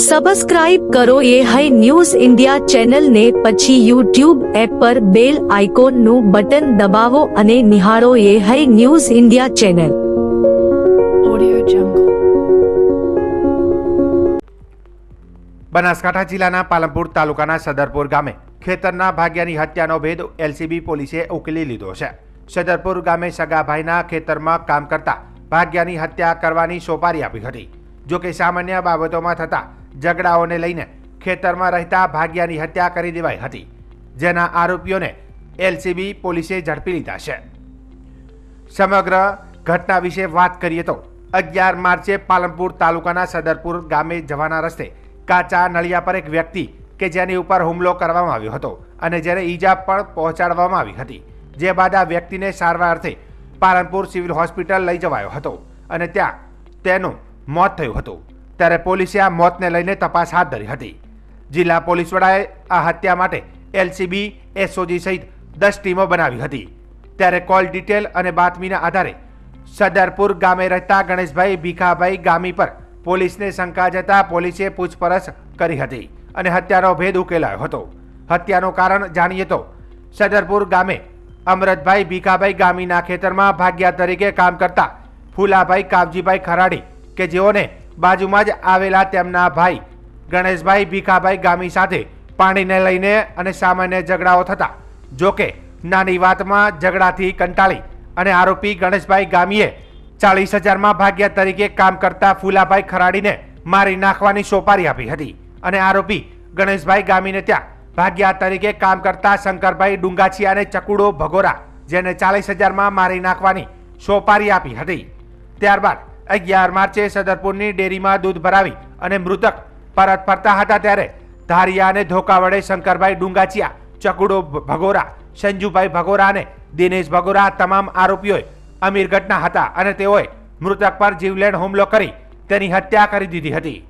Subscribe કરો એ High News India ચેનલને, પછી યુટ્યુબ એપ પર બેલ આઇકોનનું બટન દબાવો અને નિહાળો એ High News India channel. Banaskantha જિલ્લાના પાલનપુર તાલુકાના સદરપુર ગામે ખેતરના ભાગ્યાની હત્યાનો ભેદ એલસીબી પોલીસે ઉકેલી લીધો છે. સદરપુર ગામે સગાભાઈના ખેતરમાં કામ કરતા ભાગ્યાની હત્યા કરવાની સોપારી આપી હતી. જોકે સામાન્ય બાબતોમાં થતા ઝઘડાઓને લઈને ખેતરમાં રહેતા ભાગ્યાની હત્યા કરી દેવાઈ હતી, જેના આરોપીઓને એલસીબી પોલીસે ઝડપી લીધા છે. સમગ્ર ઘટના વિશે વાત કરીએ તો 11 માર્ચે પાલનપુર તાલુકાના સદરપુર ગામે જવાના રસ્તે કાચા નળિયા પર એક વ્યક્તિ કે જેની ઉપર હુમલો કરવામાં આવ્યો હતો અને જેને ઈજા પણ પહોંચાડવામાં આવી હતી, જે બાદ આ વ્યક્તિને સારવાર અર્થે પાલનપુર સિવિલ હોસ્પિટલ લઈ જવાયો હતો અને ત્યાં તેનું મોત થયું હતું. ત્યારે પોલીસે આ મોતને લઈને તપાસ હાથ ધરી હતી. જિલ્લા પોલીસ વડાએ આ હત્યા માટે એલસીબી, એસઓજી સહિત 10 ટીમો બનાવી હતી. ત્યારે કોલ ડિટેલ અને બાતમીના આધારે સદરપુર ગામે રહેતા ગણેશભાઈ ભીખાભાઈ ગામી પર પોલીસને શંકા જતા પોલીસે પૂછપરછ કરી હતી અને હત્યાનો ભેદ ઉકેલાયો હતો. હત્યાનું કારણ જાણીએ તો સદરપુર ગામે અમરતભાઈ ભીખાભાઈ ગામીના ખેતરમાં ભાગ્યા તરીકે કામ કરતા ફુલાભાઈ કાવજીભાઈ ખરાડી કે જેઓને બાજુમાં જ આવેલા તેમના ભાઈ ગણેશભાઈ ભીખાભાઈ ગામી સાથે પાણીને લઈને અને સામાન્ય ઝઘડાઓ થતા, જોકે નાની વાતમાં ઝઘડાથી કંટાળી અને આરોપી ગણેશભાઈ ગામીએ 40,000માં ભાગ્યા તરીકે કામ કરતા ફુલાભાઈ ખરાડીને મારી નાખવાની સોપારી આપી હતી અને આરોપી ગણેશભાઈ ગામીને ત્યાં ભાગ્યા તરીકે કામ કરતા શંકરભાઈ ડુંગાચિયાને ચકુડો ભગોરા, જેને 40,000માં મારી નાખવાની સોપારી આપી હતી. ત્યારબાદ 11 માર્ચે સદરપુરની ડેરીમાં દૂધ ભરાવી અને મૃતક પરત ફરતા હતા ત્યારે ધારિયા અને ધોકા વડે શંકરભાઈ ડુંગાચિયા, ચકુડો ભગોરા, સંજુભાઈ ભગોરા અને દિનેશ ભગોરા તમામ આરોપીઓએ અમીરગઢના હતા અને તેઓએ મૃતક પર જીવલેણ હુમલો કરી તેની હત્યા કરી દીધી હતી.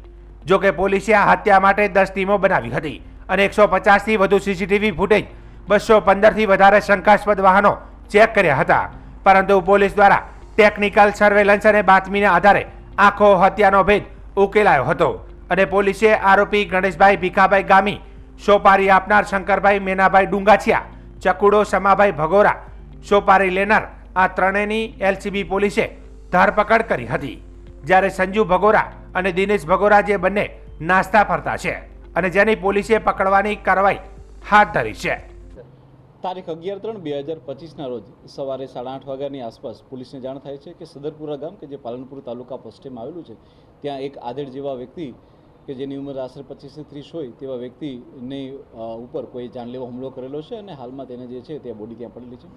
જોકે પોલીસે આ હત્યા માટે 10 ટીમો બનાવી હતી અને 150થી વધુ સીસીટીવી ફૂટેજ, 215થી વધારે શંકાસ્પદ વાહનો ચેક કર્યા હતા, પરંતુ પોલીસ દ્વારા ટેકનિકલ સર્વેલન્સ અને બાતમીના આધારે આખો હત્યાનો ભેદ ઉકેલાયો હતો અને પોલીસે આરોપી ગણેશભાઈ ભીખાભાઈ ગામી, સોપારી આપનાર શંકરભાઈ મેનાભાઈ ડુંગાચિયા, ચકુડો સમાભાઈ ભગોરા, સોપારી લેનાર આ ત્રણેયની એલસીબી પોલીસે ધરપકડ કરી હતી. જ્યારે સંજુ ભગોરા અને દિનેશ ભગોરા જે બંને નાસ્તા ફરતા છે અને જેની પોલીસે પકડવાની કાર્યવાહી હાથ ધરી છે. તારીખ 11/3/2025ના રોજ સવારે 8:30 વાગ્યાની આસપાસ પોલીસને જાણ થાય છે કે સદરપુરા ગામ કે જે પાલનપુર તાલુકા પશ્ચિમ આવેલું છે, ત્યાં એક આધેડ જેવા વ્યક્તિ કે જેની ઉંમર આશરે 25 થી 30 હોય તેવા વ્યક્તિની ઉપર કોઈ જાનલેવા હુમલો કરેલો છે અને હાલમાં તેને જે છે તે બોડી ત્યાં પડેલી છે.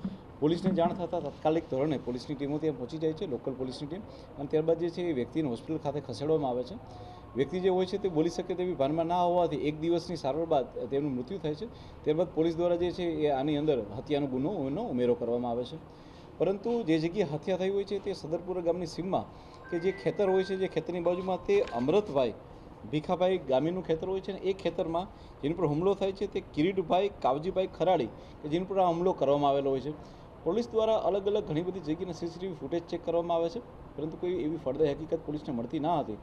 પોલીસને જાણ થતાં તાત્કાલિક ધોરણે પોલીસની ટીમો ત્યાં પહોંચી જાય છે, લોકલ પોલીસની ટીમ, અને ત્યારબાદ જે છે એ વ્યક્તિને હોસ્પિટલ ખાતે ખસેડવામાં આવે છે. વ્યક્તિ જે હોય છે તે બોલી શકે તેવી ભાનમાં ના હોવાથી 1 દિવસની સારવાર બાદ તેમનું મૃત્યુ થાય છે. ત્યારબાદ પોલીસ દ્વારા જે છે એ આની અંદર હત્યાનો ગુનો ઉમેરો કરવામાં આવે છે. પરંતુ જે જગ્યાએ હત્યા થઈ હોય છે તે સદરપુરા ગામની સીમમાં કે જે ખેતર હોય છે, જે ખેતરની બાજુમાં તે અમરતભાઈ ભીખાભાઈ ગામીનું ખેતર હોય છે, ને એ ખેતરમાં જેની પર હુમલો થાય છે તે કિરીટભાઈ કાવજીભાઈ ખરાડી કે જેની પર આ હુમલો કરવામાં આવેલો હોય છે. પોલીસ દ્વારા અલગ અલગ ઘણી બધી જગ્યાના સીસીટીવી ફૂટેજ ચેક કરવામાં આવે છે, પરંતુ કોઈ એવી ફળદાયી હકીકત પોલીસને મળતી ના હતી.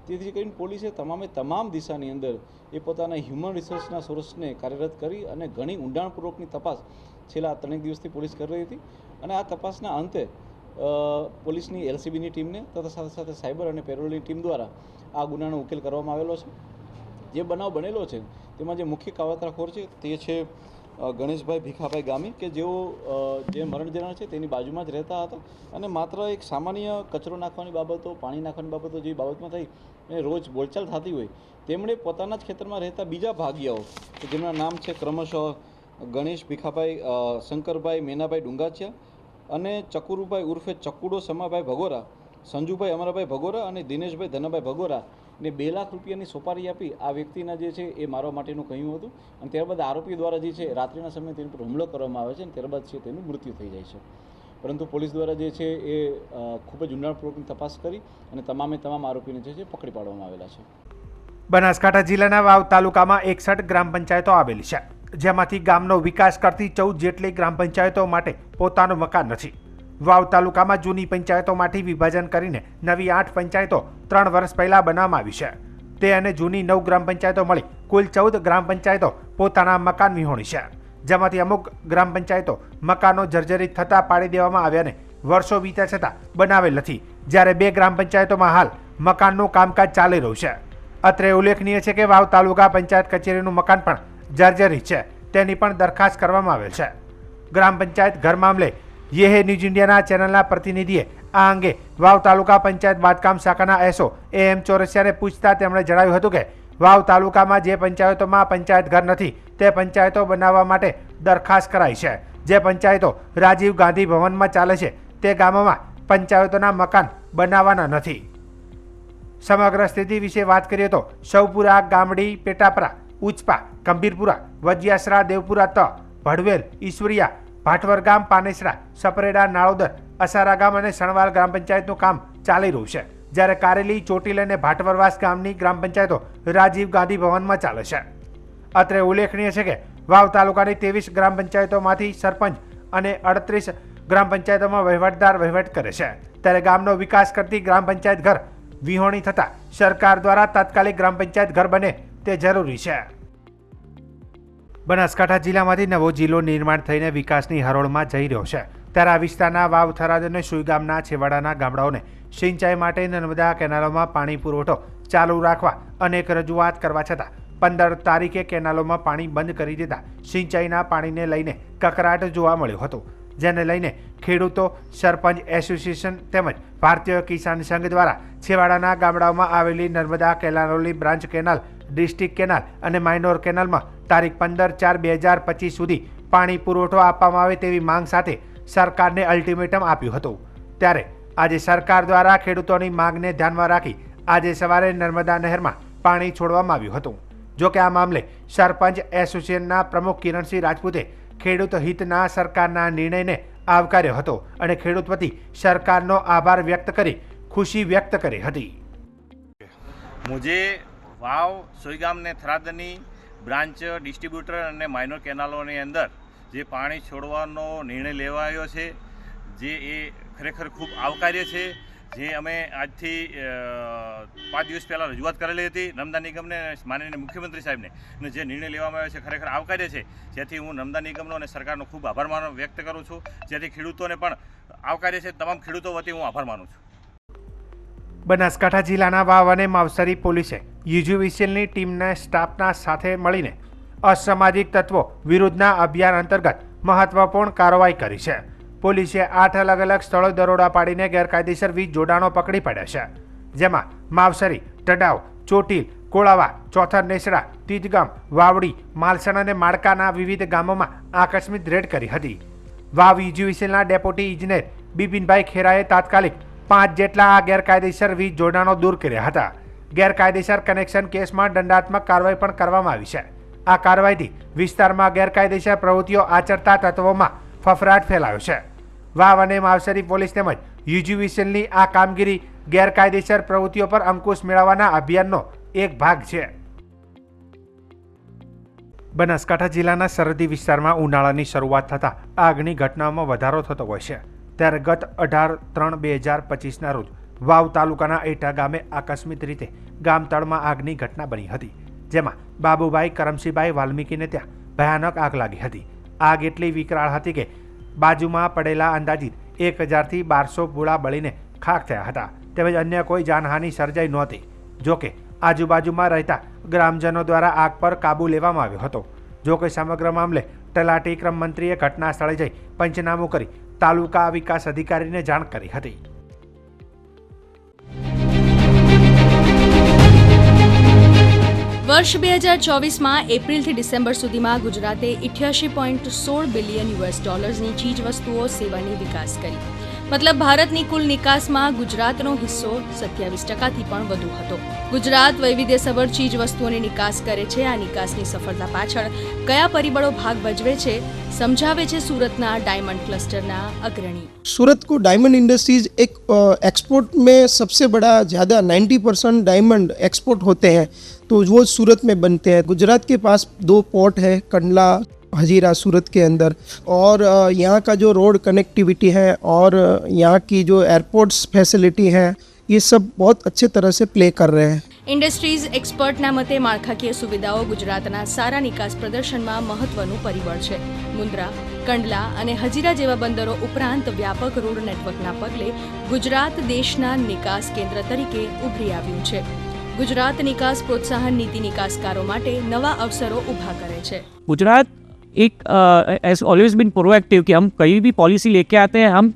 તેથી કરીને પોલીસે તમામ દિશાની અંદર એ પોતાના હ્યુમન રિસોર્સના સોર્સને કાર્યરત કરી અને ઘણી ઊંડાણપૂર્વકની તપાસ છેલ્લા 3 દિવસથી પોલીસ કરી રહી હતી અને આ તપાસના અંતે પોલીસની એલસીબીની ટીમને તથા સાથે સાથે સાયબર અને પેરોલની ટીમ દ્વારા આ ગુનાનો ઉકેલ કરવામાં આવેલો છે. જે બનાવ બનેલો છે તેમાં જે મુખ્ય કાવતરાખોર છે તે છે ગણેશભાઈ ભીખાભાઈ ગામી કે જેઓ જે મરણ જનાર છે તેની બાજુમાં જ રહેતા હતા અને માત્ર એક સામાન્ય કચરો નાખવાની બાબતો, પાણી નાખવાની બાબતો જે બાબતમાં થઈ અને રોજ બોલચાલ થતી હોય, તેમણે પોતાના જ ખેતરમાં રહેતા બીજા ભાગીયાઓ કે જેમના નામ છે ક્રમશઃ ગણેશ ભીખાભાઈ, શંકરભાઈ મેનાભાઈ ડુંગાચિયા અને ચકુરુભાઈ ઉર્ફે ચકુડો સમાભાઈ ભગોરા, સંજુભાઈ અમરાભાઈ ભગોરા અને દિનેશભાઈ ધનાભાઈ ભગોરા ને 2 લાખ રૂપિયાની સોપારી આપી આ વ્યક્તિના જે છે એ મારવા માટેનું કહ્યું હતું અને ત્યારબાદ આરોપી દ્વારા જે છે રાત્રિના સમયે તેની પર હુમલો કરવામાં આવે છે અને ત્યારબાદ છે તેનું મૃત્યુ થઈ જાય છે. પરંતુ પોલીસ દ્વારા જે છે એ ખૂબ જ ઊંડાણપૂર્વકની તપાસ કરી અને તમામ આરોપીને જે છે પકડી પાડવામાં આવેલા છે. બનાસકાંઠા જિલ્લાના વાવ તાલુકામાં 61 ગ્રામ પંચાયતો આવેલી છે, જેમાંથી ગામનો વિકાસ કરતી 14 જેટલી ગ્રામ પંચાયતો માટે પોતાનું મકાન નથી. વાવ તાલુકામાં જૂની પંચાયતોમાંથી વિભાજન કરીને નવી 8 પંચાયતો 3 વર્ષ પહેલા બનાવવામાં આવી છે. તે અને જૂની 9 ગ્રામ પંચાયતો મળી કુલ 14 ગ્રામ પંચાયતો પોતાના મકાન વિહોણી છે, જેમાંથી અમુક ગ્રામ પંચાયતો મકાનો જર્જરિત થતાં પાડી દેવામાં આવ્યા ને વર્ષો વીત્યા છતાં બનાવેલ નથી, જ્યારે 2 ગ્રામ પંચાયતોમાં હાલ મકાનનું કામકાજ ચાલી રહ્યું છે. અત્રે ઉલ્લેખનીય છે કે વાવ તાલુકા પંચાયત કચેરીનું મકાન પણ જર્જરિત છે, તેની પણ દરખાસ્ત કરવામાં આવેલ છે. ગ્રામ પંચાયત ઘર મામલે યે ન્યૂઝ ઇન્ડિયાના ચેનલના પ્રતિનિધિએ આ અંગે વાવ તાલુકા પંચાયત બાંધકામ શાખાના એસઓ AM ચોરસિયાને પૂછતા તેમણે જણાવ્યું હતું કે વાવ તાલુકામાં જે પંચાયતોમાં પંચાયત ઘર નથી તે પંચાયતો બનાવવા માટે દરખાસ્ત કરાઈ છે. જે પંચાયતો રાજીવ ગાંધી ભવનમાં ચાલે છે તે ગામોમાં પંચાયતોના મકાન બનાવવાના નથી. સમગ્ર સ્થિતિ વિશે વાત કરીએ તો સૌપુરા, ગામડી, પેટાપરા, ઉચપા, ગંભીરપુરા, વજિયાસરા, દેવપુરા ત, ભડવેલ, ઈશ્વરિયા, ભાટવર ગામ, પાનેસરા, સપરેડા, નાળોદર, અસારા ગામ અને સણવાલ ગ્રામ પંચાયતનું કામ ચાલી રહ્યું છે, જ્યારે કારેલી, ચોટીલ અને ભાટવરવાસ ગામની ગ્રામ પંચાયતો રાજીવ ગાંધી ભવનમાં ચાલે છે. અત્રે ઉલ્લેખનીય છે કે વાવ તાલુકાની 23 ગ્રામ પંચાયતોમાંથી સરપંચ અને 38 ગ્રામ પંચાયતોમાં વહીવટદાર વહીવટ કરે છે, ત્યારે ગામનો વિકાસ કરતી ગ્રામ પંચાયત ઘર વિહોણી થતાં સરકાર દ્વારા તાત્કાલિક ગ્રામ પંચાયત ઘર બને તે જરૂરી છે. બનાસકાંઠા જિલ્લામાંથી નવો જિલ્લો નિર્માણ થઈને વિકાસની હરોળમાં જઈ રહ્યો છે, ત્યારે આ વિસ્તારના વાવ, થરાદ અને સુઈ ગામના છેવાડાના ગામડાઓને સિંચાઈ માટે નર્મદા કેનાલોમાં પાણી પુરવઠો ચાલુ રાખવા અનેક રજૂઆત કરવા છતાં 15 તારીખે કેનાલોમાં પાણી બંધ કરી દેતા સિંચાઈના પાણીને લઈને કકરાટ જોવા મળ્યો હતો, જેને લઈને ખેડૂતો, સરપંચ એસોસિએશન તેમજ ભારતીય કિસાન સંઘ દ્વારા છેવાડાના ગામડાઓમાં આવેલી નર્મદા કેનાલોની બ્રાન્ચ કેનાલ, ડિસ્ટ્રિક્ટ કેનાલ અને માઇનોર કેનાલમાં તારીખ 15/4/2025 સુધી પાણી પુરવઠો આપવામાં આવે તેવી માંગ સાથે સરકારને અલ્ટિમેટમ આપ્યું હતું. ત્યારે આજે સરકાર દ્વારા ખેડૂતોની માંગને ધ્યાનમાં રાખી આજે સવારે નર્મદા નહેરમાં પાણી છોડવામાં આવ્યું હતું. જોકે આ મામલે સરપંચ એસોસિએશનના પ્રમુખ કિરણસિંહ રાજપૂતે ખેડૂત હિતના સરકારના નિર્ણયને આવકાર્યો હતો અને ખેડૂત વતી સરકારનો આભાર વ્યક્ત કરી ખુશી વ્યક્ત કરી હતી. मुझे वाव सोईगाम ने थरादनी બ્રાન્ચ ડિસ્ટ્રીબ્યુટર અને માઇનોર કેનાલોની અંદર જે પાણી છોડવાનો નિર્ણય લેવાયો છે, જે એ ખરેખર ખૂબ આવકાર્ય છે. જે અમે આજથી 5 દિવસ પહેલાં રજૂઆત કરેલી હતી નર્મદા નિગમને, માનનીય મુખ્યમંત્રી સાહેબને, અને જે નિર્ણય લેવામાં આવ્યો છે ખરેખર આવકાર્ય છે, જેથી હું નર્મદા નિગમનો અને સરકારનો ખૂબ આભાર વ્યક્ત કરું છું. જેથી ખેડૂતોને પણ આવકાર્ય છે, તમામ ખેડૂતો વતી હું આભાર માનું છું. બનાસકાંઠા જિલ્લાના વાવ અને માવસરી પોલીસે યુજીવીસીએલની ટીમના સ્ટાફના સાથે મળીને અસામાજિક તત્વો વિરુદ્ધના અભિયાન અંતર્ગત મહત્વપૂર્ણ કાર્યવાહી કરી છે. પોલીસે 8 અલગ અલગ સ્થળો દરોડા પાડીને ગેરકાયદેસર વીજ જોડાણો પકડી પડ્યા છે, જેમાં માવસરી, ટડાવ, ચોટીલ, કોળાવા, ચોથર, નેસડા, તીજગામ, વાવડી, માલસણ અને માળકાના વિવિધ ગામોમાં આકસ્મિક રેડ કરી હતી. વાવ યુજીવીસીએલના ડેપ્યુટી ઇજનેર બિપિનભાઈ ખેરાએ તાત્કાલિક 5 જેટલા આ ગેરકાયદેસર વીજ જોડાણો દૂર કર્યા હતા. ગેરકાયદેસર કનેક્શન કેસમાં દંડાત્મક કાર્યવાહી પણ કરવામાં આવી છે. આ કાર્યવાહીથી વિસ્તારમાં ગેરકાયદેસર પ્રવૃત્તિઓ આચરતા તત્વોમાં ફફડાટ ફેલાયો છે. વાવ અને માવસરી પોલીસ તેમજ યુજીવીસીએલની આ કામગીરી ગેરકાયદેસર પ્રવૃત્તિઓ પર અંકુશ મેળવવાના અભિયાનનો એક ભાગ છે. બનાસકાંઠા જિલ્લાના સરહદી વિસ્તારમાં ઉનાળાની શરૂઆત થતાં આગની ઘટનાઓમાં વધારો થતો હોય છે, ત્યારે ગત 18/3/2025ના રોજ વાવ તાલુકાના એટા ગામે આકસ્મિક રીતે ગામતળમાં આગની ઘટના બની હતી, જેમાં બાબુભાઈ કરમસિંહભાઈ વાલ્મીકીને ત્યાં ભયાનક આગ લાગી હતી. આગ એટલી વિકરાળ હતી કે બાજુમાં પડેલા અંદાજિત 1000થી 1200 પૂળા બળીને ખાખ થયા હતા, તેમજ અન્ય કોઈ જાનહાનિ સર્જાઈ નહોતી. જોકે આજુબાજુમાં રહેતા ગ્રામજનો દ્વારા આગ પર કાબૂ લેવામાં આવ્યો હતો. જોકે સમગ્ર મામલે તલાટી ક્રમ મંત્રીએ ઘટના સ્થળે જઈ પંચનામું કરી તાલુકા વિકાસ અધિકારીને જાણ કરી હતી. વર્ષ 2024માં એપ્રિલથી ડિસેમ્બર સુધીમાં ગુજરાતે $88.16 બિલિયન ની ચીજવસ્તુઓ સેવાની વિકાસ કરી. મતલબ ભારતની કુલ નિકાસમાં ગુજરાતનો હિસ્સો 27%થી પણ વધુ હતો. ગુજરાત વૈવિધ્યસભર ચીજવસ્તુઓની નિકાસ કરે છે. આ નિકાસની સફળતા પાછળ કયા પરિબળો ભાગ ભજવે છે, समझावे छे सूरतना डायमंड क्लस्टर ना अग्रणी। सूरत को डायमंड इंडस्ट्रीज एक एक्सपोर्ट में सबसे बड़ा ज़्यादा 90% डायमंड एक्सपोर्ट होते हैं, तो वो सूरत में बनते हैं। गुजरात के पास 2 पोर्ट है, कंडला हजीरा सूरत के अंदर, और यहाँ का जो रोड कनेक्टिविटी है और यहाँ की जो एयरपोर्ट्स फैसिलिटी है, ये सब बहुत अच्छे तरह से प्ले कर रहे हैं। ઇન્ડસ્ટ્રીઝ એક્સપર્ટના મતે માળખાકીય સુવિધાઓ ગુજરાતના સારા નિકાસ પ્રદર્શનમાં મહત્વનું પરિબળ છે. મુન્દ્રા, કંડલા અને હજીરા જેવા બંદરો ઉપરાંત વ્યાપક રોડ નેટવર્કના પગલે ગુજરાત દેશના નિકાસ કેન્દ્ર તરીકે ઉભરી આવ્યું છે. ગુજરાત નિકાસ પ્રોત્સાહન નીતિ નિકાસકારો માટે નવા અવસરો ઊભા કરે છે. गुजरात एक एज ऑलवेज बिन प्रोएक्टिव कि हम कहीं भी पॉलिसी लेके आते हैं, हम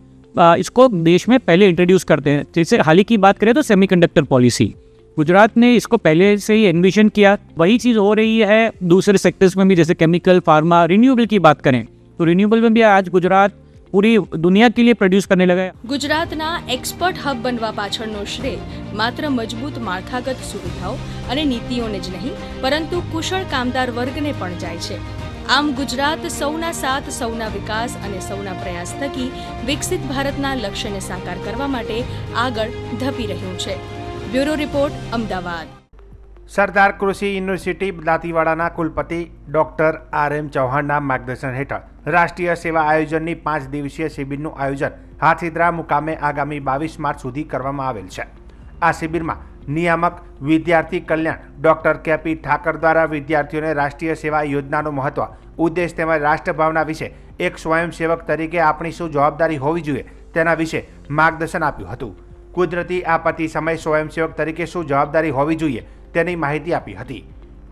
इसको देश में पहले इंट्रोड्यूस करते हैं. जैसे हाल ही की बात करें तो सेमीकंडक्टर पॉलिसी, गुजरात ने इसको पहले से ही एनविजन किया. वही चीज़ हो रही है दूसरे सेक्टर्स में भी, जैसे केमिकल, फार्मा, रिन्यूएबल की बात करें तो रिन्यूएबल में भी आज गुजरात पूरी दुनिया के लिए प्रोड्यूस करने लगा है. ગુજરાતના એક્સપર્ટ હબ બનવા પાછળનો શ્રેય માત્ર મજબૂત માળખાગત સુવિધાઓ અને નીતિઓને જ નહીં, પરંતુ કુશળ કામદાર વર્ગને પણ જાય છે. આમ ગુજરાત સૌના સાથ, સૌના વિકાસ અને સૌના પ્રયાસ થકી વિકસિત ભારતના લક્ષ્યને સાકાર કરવા માટે આગળ ધપી રહ્યું છે. Bureau report, Ahmedabad. સરદાર કૃષિ યુનિવર્સિટી દાંતીવાડાના કુલપતિ ડોક્ટર RM ચૌહાણના માર્ગદર્શન હેઠળ રાષ્ટ્રીય સેવા આયોજનની 5 દિવસીય શિબિરનું આયોજન હાથીદરા મુકામે આગામી 22 માર્ચ સુધી કરવામાં આવેલ છે. આ શિબિરમાં નિયામક વિદ્યાર્થી કલ્યાણ ડોક્ટર KP ઠાકર દ્વારા વિદ્યાર્થીઓને રાષ્ટ્રીય સેવા યોજનાનું મહત્વ, ઉદ્દેશ તેમજ રાષ્ટ્રભાવના વિશે એક સ્વયંસેવક તરીકે આપણી શું જવાબદારી હોવી જોઈએ તેના વિશે માર્ગદર્શન આપ્યું હતું. કુદરતી આપત્તિ સમયે સ્વયંસેવક તરીકે શું જવાબદારી હોવી જોઈએ તેની માહિતી આપી હતી.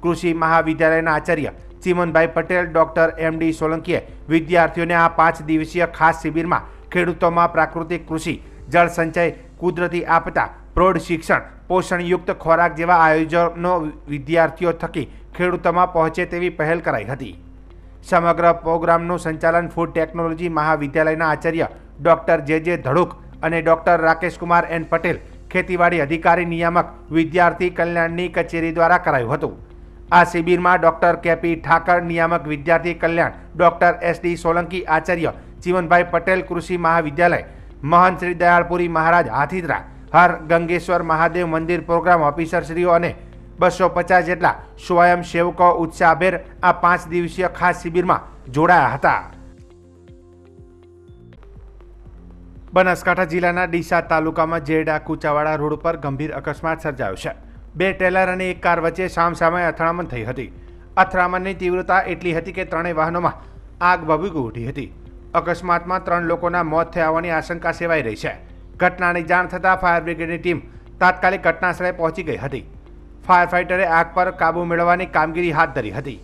કૃષિ મહાવિદ્યાલયના આચાર્ય ચીમનભાઈ પટેલ, ડોક્ટર MD સોલંકીએ વિદ્યાર્થીઓને આ 5 દિવસીય ખાસ શિબિરમાં ખેડૂતોમાં પ્રાકૃતિક કૃષિ, જળ સંચય, કુદરતી આપદા, પ્રૌઢ શિક્ષણ, પોષણયુક્ત ખોરાક જેવા આયોજનો વિદ્યાર્થીઓ થકી ખેડૂતોમાં પહોંચે તેવી પહેલ કરાઈ હતી. સમગ્ર પ્રોગ્રામનું સંચાલન food technology મહાવિદ્યાલયના Acharya doctor JJ Dhaduk અને ડોક્ટર રાકેશકુમાર N પટેલ, ખેતીવાડી અધિકારી નિયામક વિદ્યાર્થી કલ્યાણની કચેરી દ્વારા કરાયું હતું. આ શિબિરમાં ડોક્ટર KP ઠાકર, નિયામક વિદ્યાર્થી કલ્યાણ ડોક્ટર SD સોલંકી, આચાર્ય ચીમનભાઈ પટેલ, કૃષિ મહાવિદ્યાલય, મહંત શ્રી દયાળપુરી મહારાજ હાથીદરા, હર ગંગેશ્વર મહાદેવ મંદિર પ્રોગ્રામ ઓફિસરશ્રીઓ અને 250 જેટલા સ્વયંસેવકો ઉત્સાહભેર આ 5 દિવસીય ખાસ શિબિરમાં જોડાયા હતા. બનાસકાંઠા જિલ્લાના ડીસા તાલુકામાં જેડા કુચાવાડા રોડ પર ગંભીર અકસ્માત સર્જાયો છે. 2 ટેલર અને 1 કાર વચ્ચે સામસામે અથડામણ થઈ હતી. અથડામણની તીવ્રતા એટલી હતી કે 3 વાહનોમાં આગ ભભૂકી ઉઠી હતી. અકસ્માતમાં 3 લોકોના મોત થયા હોવાની આશંકા સેવાઈ રહી છે. ઘટનાની જાણ થતાં ફાયર બ્રિગેડની ટીમ તાત્કાલિક ઘટનાસ્થળે પહોંચી ગઈ હતી. ફાયર ફાઇટરે આગ પર કાબૂ મેળવવાની કામગીરી હાથ ધરી હતી.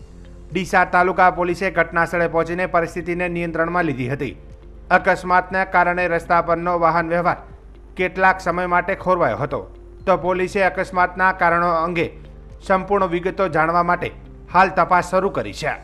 ડીસા તાલુકા પોલીસે ઘટનાસ્થળે પહોંચીને પરિસ્થિતિને નિયંત્રણમાં લીધી હતી. અકસ્માતના કારણે રસ્તા પરનો વાહન વ્યવહાર કેટલાક સમય માટે ખોરવાયો હતો. તો પોલીસે અકસ્માતના કારણો અંગે સંપૂર્ણ વિગતો જાણવા માટે હાલ તપાસ શરૂ કરી છે.